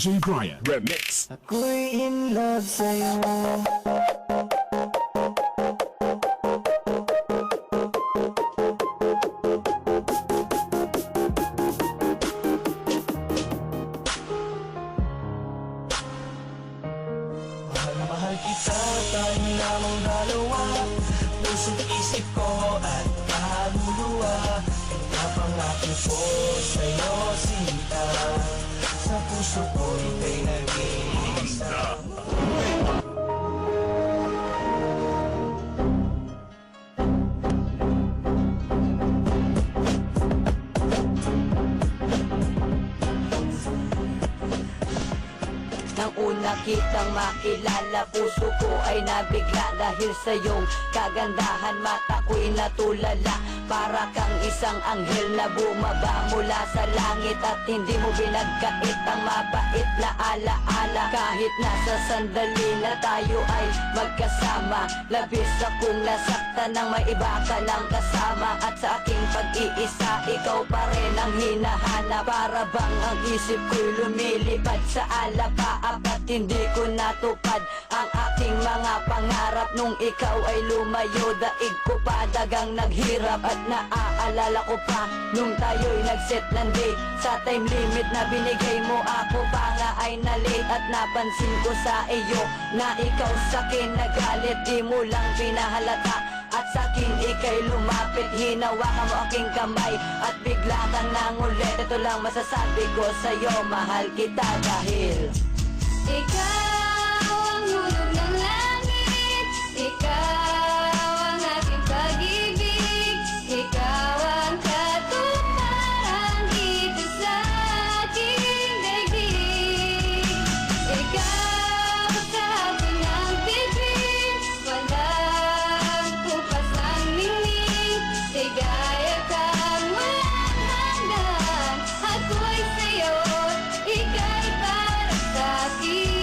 DJ Brian Remix. Ako'y in love sa'yo. Mahal kita, tayo lamang dalawa. Puso't isip ko at kaluluwa. Kaya pangako ko sa'yo, sinta. Sa puso ko ika'y nag-iisa. Nang una kitang makilala, puso ko ay nabigla. Dahil sa iyong kagandahan, mata ko'y natulala. Para kang isang anghel na bumaba mula sa langit. At hindi mo binagkait ang mabait na alaala. Kahit nasa sandali na tayo ay magkasama, labis akong nasaktan nang may iba ka lang kasama. At sa aking pag-iisa, ikaw pa rin ang hinahanap. Para bang ang isip ko'y lumilipad sa alapaap. At hindi ko natupad ang aking mga pangarap. Nung ikaw ay lumayo, daig ko pa dagang naghirap. At naaalala ko pa nung tayo'y nag-set ng date. Sa time limit na binigay mo, ako pa nga ay na-late. At napansin ko sa iyo na ikaw sa'kin nagalit. Di mo lang pinahalata at sa'kin ika'y lumapit. Hinawakan mo aking kamay at bigla kang nangulit. Ito lang masasabi ko sa'yo, mahal kita dahil ikaw ang hulog ng langit, ikaw ang aking pag-ibig, ikaw ang katuparan dito sa aking daigdig. Ikaw sa hapon ng bibig, walang kupas ng ningning, ligaya kang walang hanggan. Ako'y sa'yo, ika'y para sa'kin.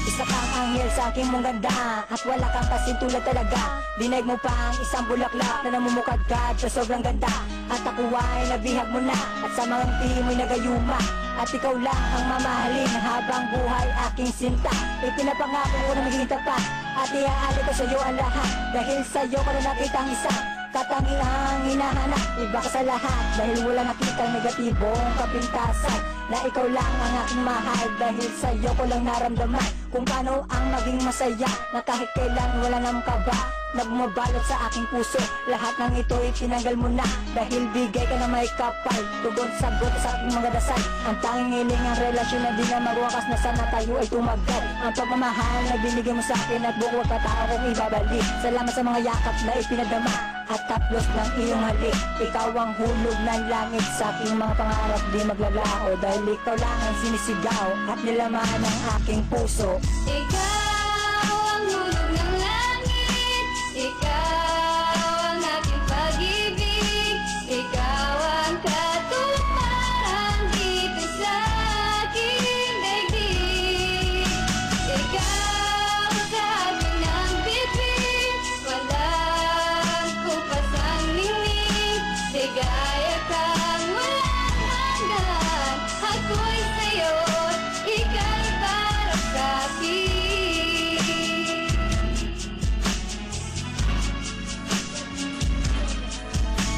isa kang anghel sa aking mong ganda. At wala kang kasing tulad talaga. Dinaig mo pa ang isang bulaklak na namumukadkad sa sobrang ganda. At ako ay nabihag mo na, at sa mga ngiti mo'y nagayuma. At ikaw lang ang mamahalin habang buhay aking sinta. Ipinapangako ko na magiging tapat, at iaali ko sa iyo ang lahat. Dahil sa iyo ko na nakita ang isa, katangiang hinahanap. Iba ka sa lahat, dahil wala nakitang negatibong kapintasan. Na ikaw lang ang aking mahal, dahil sa iyo ko lang naramdaman kung paano ang maging masaya. Na kahit kailan wala namang kaba na bumabalot sa aking puso. Lahat ng ito itinanggal mo na, dahil bigay ka na may kapal. Tugon sagot sa aking mga dasal. Ang tanging hiling ang relasyon na di na magwakas, na sana tayo ay tumagal. Ang pagmamahal na binigay mo sa akin at buong pagkatao kong ibabalik. Salamat sa mga yakap na ipinadama at taplos ng iyong halik. Ikaw ang hulog ng langit sa aking mga pangarap di maglalao. Dahil ikaw lang ang sinisigaw at nilaman ng aking puso. Ikaw ang hulog ng langit, ikaw ang aking pag-ibig, ikaw ang katuparan dito sa aking daigdig. Ikaw sa hapon ng bibig, walang kupas ang ningning, ligaya kang walang hanggan. Ako'y sa'yo, ika'y para sa'kin.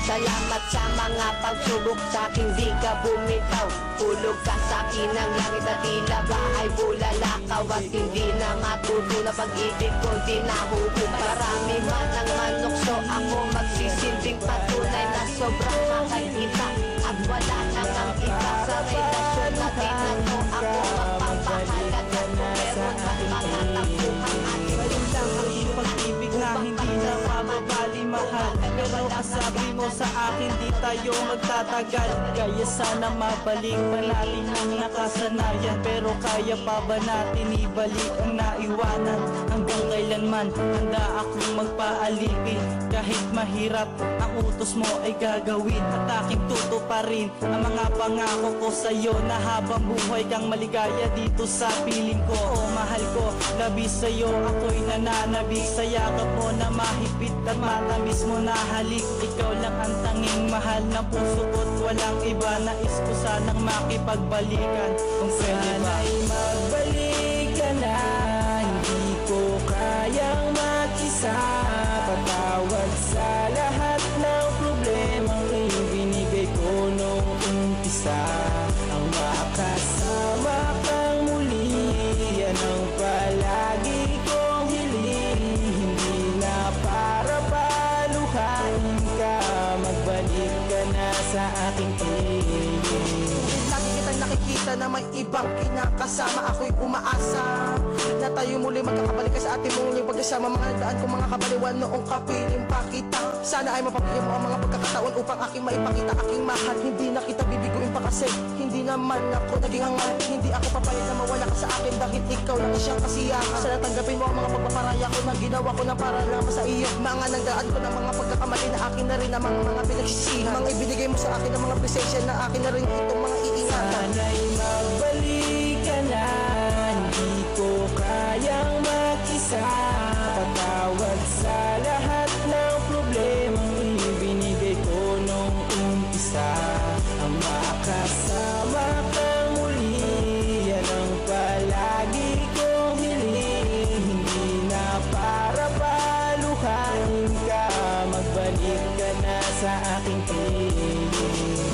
Salamat sa mga pagsubok sa akin, di ka bumitaw. Hulog ka sa akin ng langit at tila ba ay bulalakaw. At hindi na matuto na pag-ibig ko di nahuhubad. Marami man ang manukso, ako magsisilbing patunay na sobrang kakakita. At wala nang ang iba sa relasyon natin na to. Ako magpapahalaga mo, meron at pangatapuhan at Ngayon lang ang iyong pag-ibig na hindi na mababali mahal. Pero kasabi mo sa akin di tayo magtatagal. Kaya sana mabalik pa natin ang nakasanayan. Pero kaya pa ba natin ibalik ang naiwanan? Hanggang kailanman handa akong magpaalipin. Kahit mahirap ang utos mo ay gagawin. At aking tutuparin ang mga pangako ko sa'yo. Na habang buhay kang maligaya dito sa piling ko. O mahal ko, labis sa'yo ako'y nananabik. Sa yakap mo na mahigpit at matamis mo na halik. Ikaw lang ang tanging mahal ng puso ko't walang iba. Nais ko sanang makipagbalikan kung pwede ba. Sana'y magbalik ka na, hindi ko kayang mag-isa. Patawad sa lahat ng problemang iyong binigay ko nung umpisa. Ang makasama kang muli, yan ang palagi kong hiling. Hindi na para paluhain ka, magbalik ka na sa aking piling. Lagi kitang nakikita na may ibang kinakasama. Ako'y umaasa na tayo muli magkakabalik ka sa ating muling pagkasama. Mga nagdaan kong mga kabaliwan noong kapiling pa kita. Sana ay mapapigyan mo ang mga pagkakataon upang aking maipakita aking mahal. Hindi na kita bibiguin pa kasi hindi naman ako naging hangal. Hindi ako papayag na mawala ka sa akin dahil ikaw lang siyang kasiyahan. Sana tanggapin mo ang mga pagpaparaya ko na ginawa ko na para lang sa iyo. Mga nagdaan ko ng mga pagkakamali na akin na rin ang mga pinagsisihan. Mga ibinigay mo sa akin ng mga presensya na akin na rin itong mga iingatan. Sana'y magbalik ka na, hindi ko kayang mag-isa. Patawad sa lahat ng problemang ibinigay ko nung umpisa. Ang makasama kang muli, yan ang palagi kong hiling. Hindi na para paluhain ka, magbalik ka na sa aking piling.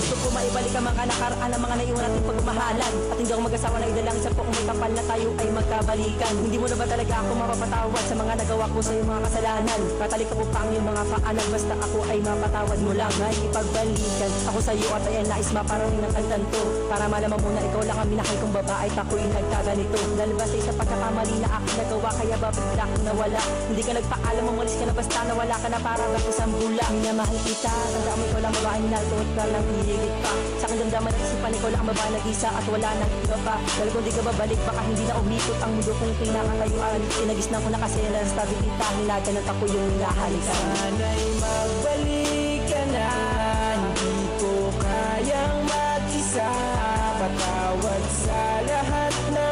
Gusto ko maibalik ang mga nakaraan ng mga naiwan nating pagmamahalan. At hindi ako mag-asawa na idalangin sa poong may kapal na tayo ay magkabalikan. Hindi mo na ba talaga ako mapapatawad sa mga nagawa ko sa iyong mga kasalanan? Katalik ko pa ang iyong mga paanan, basta ako ay mapatawad mo lang. Ay ipagbalikan ako sa iyo at ayan nais maparating ng kantang to. Para malaman mo na ikaw lang ang minahal kong babae at ako'y nagkaganito. Dahil basta sa pagkakamali na aking nagawa, kaya ba bigla akong nawala? Hindi ka nagpaalam, umalis ka na basta nawala ka na para ka isang bula. Minamahal kita, tanda mo ikaw lang babae minaltuot ka lang hinihilit pa. Sa aking damdaman at isipan, ikaw lang ang babae nag-isa at wala nang iba pa. Dahil kung di ka babalik, baka hindi na umikot ang mundo kong pinakatayuan. Pinagisnan ko na kasi na sabi kita, hinagan at ako yung hinahalikan. Sana'y magbalik ka na, hindi ko kayang mag-isa. Patawad sa lahat ng